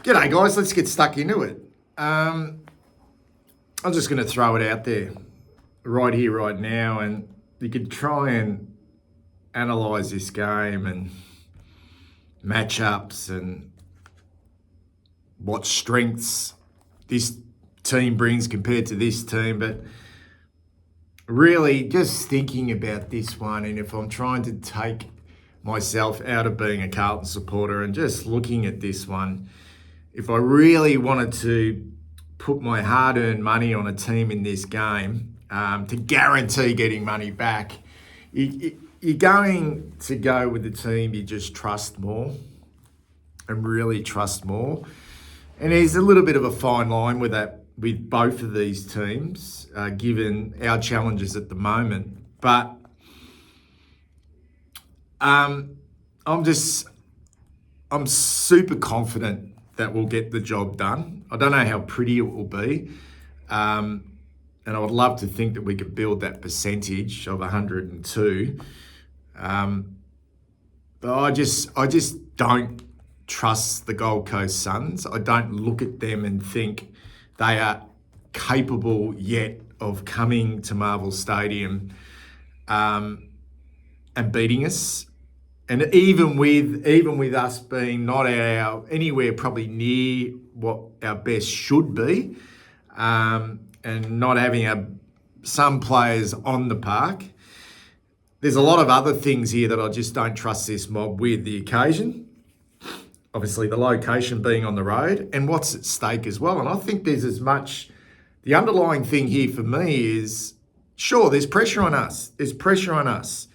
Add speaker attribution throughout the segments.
Speaker 1: G'day guys, let's get stuck into it. I'm just going to throw it out there right here, right now, and you could try and analyse this game and matchups and what strengths this team brings compared to this team, but really just thinking about this one, and if I'm trying to take myself out of being a Carlton supporter and just looking at this one, if I really wanted to put my hard-earned money on a team in this game to guarantee getting money back, you're going to go with the team you just trust more and really trust more. And there's a little bit of a fine line with that with both of these teams, given our challenges at the moment. But I'm super confident that we'll get the job done. I don't know how pretty it will be. And I would love to think that we could build that percentage of 102. But I just don't trust the Gold Coast Suns. I don't look at them and think they are capable yet of coming to Marvel Stadium and beating us. And even with us being not anywhere probably near what our best should be, and not having some players on the park, there's a lot of other things here that I just don't trust this mob with. The occasion, obviously the location being on the road, and what's at stake as well. And I think there's as much, the underlying thing here for me is, sure, there's pressure on us. There's pressure on us.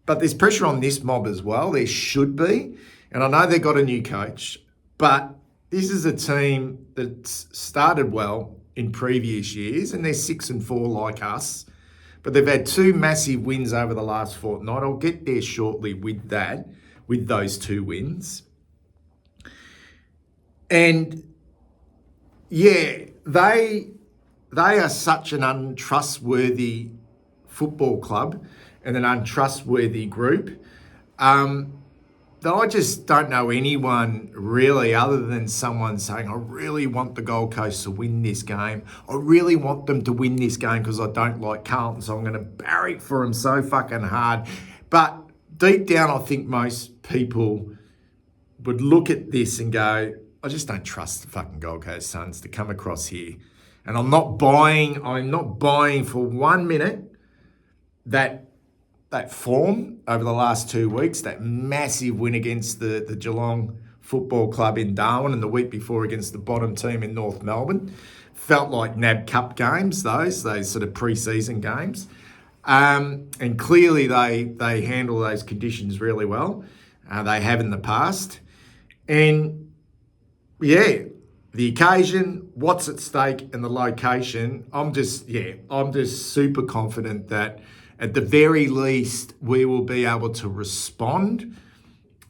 Speaker 1: But there's pressure on this mob as well. There should be. And I know they've got a new coach, but this is a team that's started well in previous years, and they're 6-4 like us. But they've had two massive wins over the last fortnight. I'll get there shortly with that, with those two wins. And yeah, they are such an untrustworthy football club and an untrustworthy group, that I just don't know anyone really other than someone saying, I really want the Gold Coast to win this game. I really want them to win this game because I don't like Carlton, so I'm going to barrack for them so fucking hard. But deep down, I think most people would look at this and go, I just don't trust the fucking Gold Coast Suns to come across here. And I'm not buying for 1 minute that form over the last 2 weeks, that massive win against the Geelong Football Club in Darwin, and the week before against the bottom team in North Melbourne. Felt like NAB Cup games, those sort of pre-season games. And clearly they handle those conditions really well. They have in the past. And yeah, the occasion, what's at stake, and the location, I'm just super confident that at the very least, we will be able to respond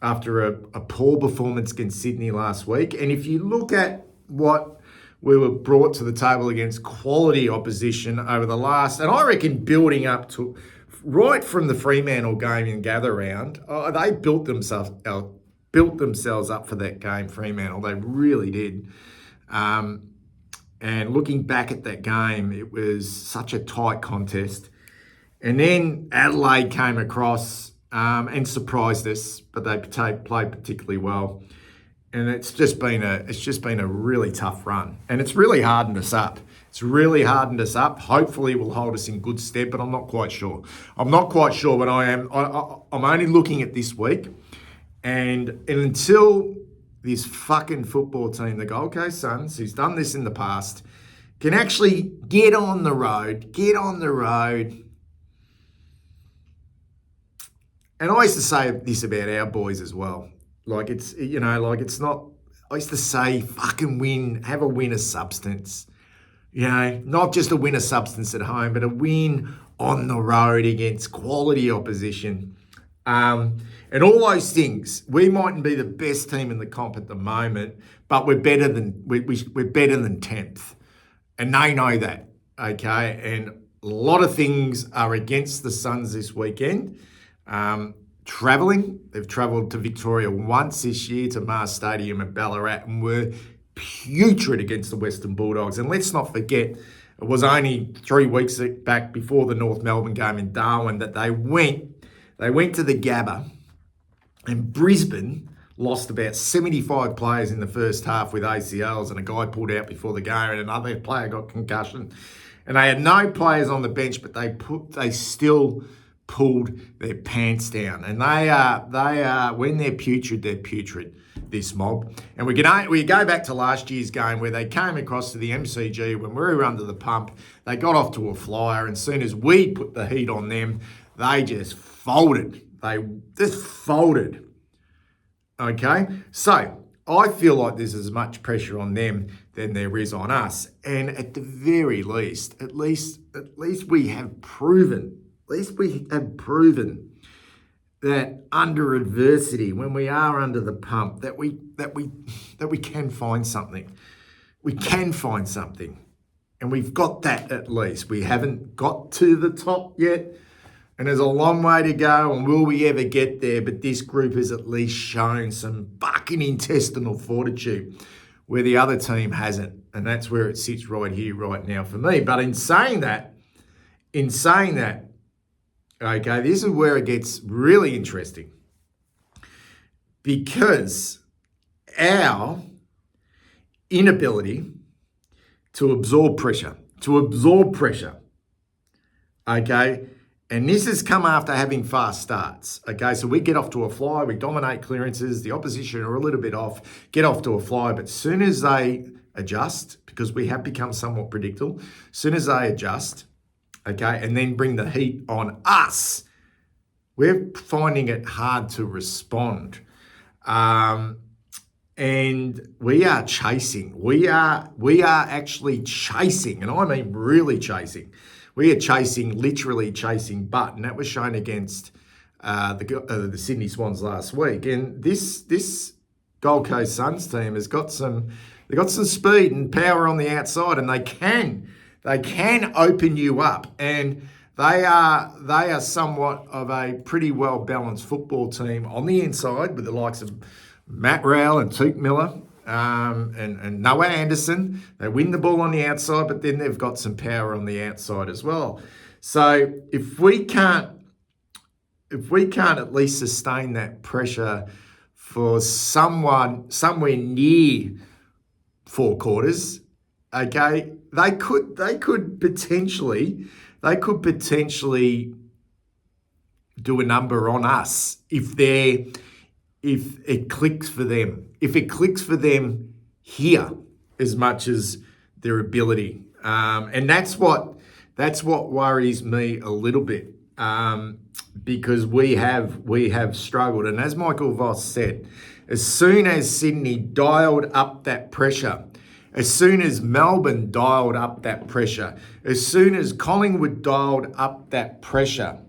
Speaker 1: after a poor performance against Sydney last week. And if you look at what we were brought to the table against quality opposition over the last, and I reckon building up to right from the Fremantle game and gather round, they built themselves up for that game, Fremantle. They really did. And looking back at that game, it was such a tight contest. And then Adelaide came across and surprised us, but they played particularly well. And it's just been a really tough run, and it's really hardened us up. Hopefully, it will hold us in good stead, but I'm not quite sure. But I'm only looking at this week, and until this fucking football team, the Gold Coast Suns, who's done this in the past, can actually get on the road. And I used to say this about our boys as well. It's not, I used to say, fucking have a win of substance. Not just a win of substance at home, but a win on the road against quality opposition. And all those things. We mightn't be the best team in the comp at the moment, but we're better than 10th. And they know that, okay? And a lot of things are against the Suns this weekend. travelling. They've travelled to Victoria once this year to Mars Stadium at Ballarat and were putrid against the Western Bulldogs. And let's not forget, it was only 3 weeks back before the North Melbourne game in Darwin that they went to the Gabba, and Brisbane lost about 75 players in the first half with ACLs, and a guy pulled out before the game and another player got concussion. And they had no players on the bench, but they still pulled their pants down. And they are when they're putrid, this mob. And we go back to last year's game where they came across to the MCG when we were under the pump. They got off to a flyer, and as soon as we put the heat on them, they just folded. They just folded. Okay? So I feel like there's as much pressure on them than there is on us. And at the very least, at least we have proven, that under adversity, when we are under the pump, that we can find something. We can find something. And we've got that at least. We haven't got to the top yet. And there's a long way to go, and will we ever get there? But this group has at least shown some fucking intestinal fortitude where the other team hasn't. And that's where it sits right here, right now for me. But in saying that, okay, this is where it gets really interesting. Because our inability to absorb pressure, okay, and this has come after having fast starts, okay? So we get off to a fly, we dominate clearances, the opposition are a little bit off, get off to a fly, but as soon as they adjust, because we have become somewhat predictable, as soon as they adjust, okay, and then bring the heat on us, we're finding it hard to respond. And we are chasing. We are actually chasing, and I mean really chasing. We are literally chasing butt, and that was shown against the Sydney Swans last week. And this Gold Coast Suns team has got some speed and power on the outside, and they can open you up. And they are somewhat of a pretty well balanced football team on the inside with the likes of Matt Rowell and Touk Miller. And Noah Anderson. They win the ball on the outside, but then they've got some power on the outside as well. So if we can't at least sustain that pressure for somewhere near 4 quarters, okay, they could potentially do a number on us if it clicks for them. If it clicks for them here as much as their ability. And that's what worries me a little bit. Because we have struggled. And as Michael Voss said, as soon as Sydney dialed up that pressure, as soon as Melbourne dialed up that pressure, as soon as Collingwood dialed up that pressure,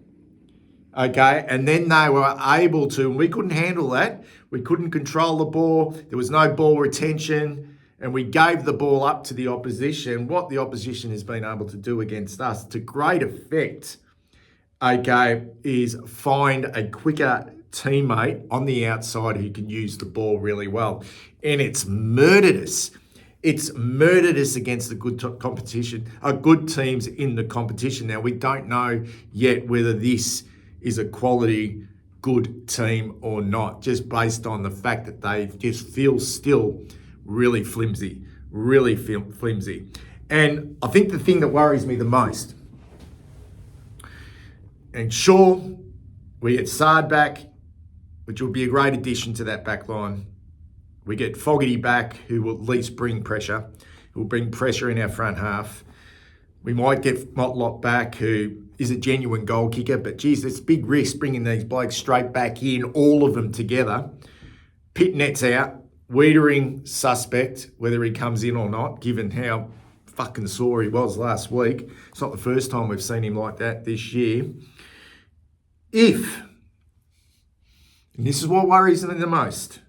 Speaker 1: okay, and then they were able to, and we couldn't handle that. We couldn't control the ball. There was no ball retention, and we gave the ball up to the opposition. What the opposition has been able to do against us to great effect, okay, is find a quicker teammate on the outside who can use the ball really well. And it's murdered us. It's murdered us against the good competition, good teams in the competition. Now, we don't know yet whether this is a quality, good team or not, just based on the fact that they just feel still really flimsy. And I think the thing that worries me the most, and sure, we get Sard back, which will be a great addition to that back line. We get Fogarty back, who will at least bring pressure. Who will bring pressure in our front half. We might get Motlop back, who is a genuine goal kicker, but geez, it's big risk bringing these blokes straight back in, all of them together. Pitnet's out. Wiedering, suspect, whether he comes in or not, given how fucking sore he was last week. It's not the first time we've seen him like that this year. And this is what worries me the most,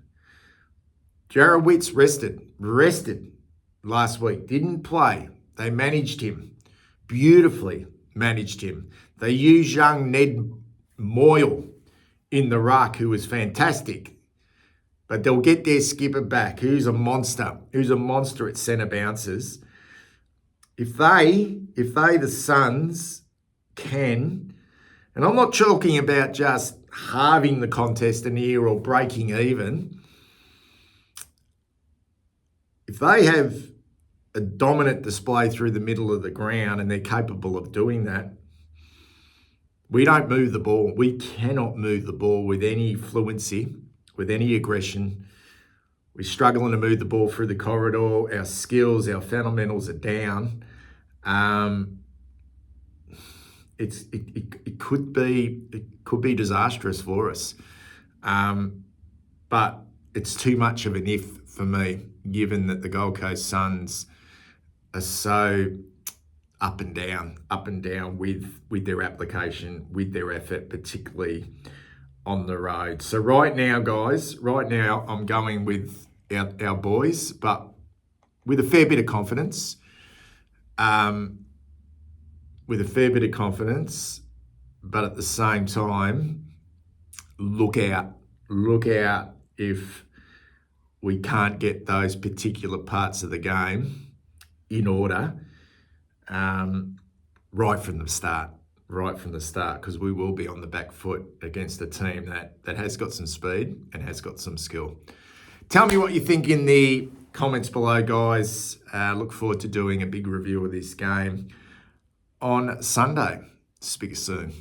Speaker 1: Jarrah Witts rested last week, didn't play. They managed him, beautifully managed him. They used young Ned Moyle in the ruck who was fantastic. But they'll get their skipper back, who's a monster at centre bounces. If they, the Suns, can, and I'm not talking about just halving the contest in here or breaking even. If they have a dominant display through the middle of the ground and they're capable of doing that, we don't move the ball. We cannot move the ball with any fluency, with any aggression. We're struggling to move the ball through the corridor. Our skills, our fundamentals are down. It could be disastrous for us, but it's too much of an if for me, given that the Gold Coast Suns are so up and down with their application, with their effort, particularly on the road. So right now, guys, I'm going with our boys, but with a fair bit of confidence. But at the same time, look out if we can't get those particular parts of the game in order right from the start, because we will be on the back foot against a team that has got some speed and has got some skill. Tell me what you think in the comments below, guys. Look forward to doing a big review of this game on Sunday. Speak soon.